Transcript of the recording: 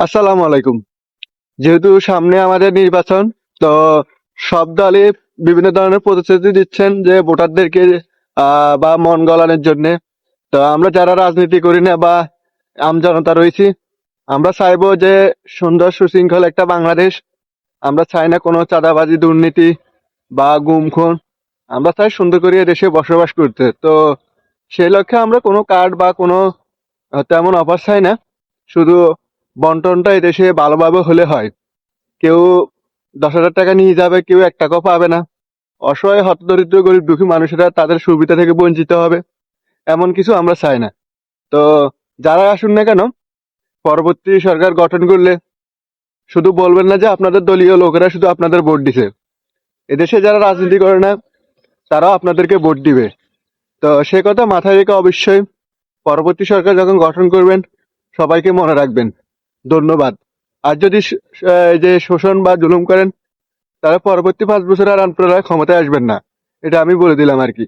আসসালামু আলাইকুম। যেহেতু সামনে আমাদের নির্বাচন, তো সব দলই বিভিন্ন ধরনের প্রতিশ্রুতি দিচ্ছেন যে ভোটারদেরকে বা মন গলানোর জন্যে। তো আমরা যারা রাজনীতি করি না বা আমজনতা রয়েছি, আমরা চাইবো যে সুন্দর সুশৃঙ্খল একটা বাংলাদেশ। আমরা চাই না কোনো চাঁদাবাজি, দুর্নীতি বা গুম খুন। আমরা চাই সুন্দর করে এ দেশে বসবাস করতে। তো সেই লক্ষ্যে আমরা কোনো কার্ড বা কোনো তেমন অফার চাই না। শুধু বন্টনটা এদেশে ভালোভাবে হলে হয়। কেউ 10,000 টাকা নিয়ে যাবে, কেউ 1 টাকাও পাবে না। অসহায় হতদরিদ্র গরিব দুঃখী মানুষেরা তাদের সুবিধা থেকে বঞ্চিত হবে, এমন কিছু আমরা চাই না। তো যারা আসুন না কেন, পরবর্তী সরকার গঠন করলে শুধু বলবেন না যে আপনাদের দলীয় লোকেরা শুধু আপনাদের ভোট দিছে। এদেশে যারা রাজনীতি করে না তারাও আপনাদেরকে ভোট দিবে। তো সে কথা মাথায় রেখে অবশ্যই পরবর্তী সরকার যখন গঠন করবেন সবাইকে মনে রাখবেন। ধন্যবাদ। আর যদি এই যে শোষণ বা জুলুম করেন, তাহলে পরবর্তী 5 বছর আর আপনারা ক্ষমতায় আসবেন না। এটা আমি বলে দিলাম আর কি।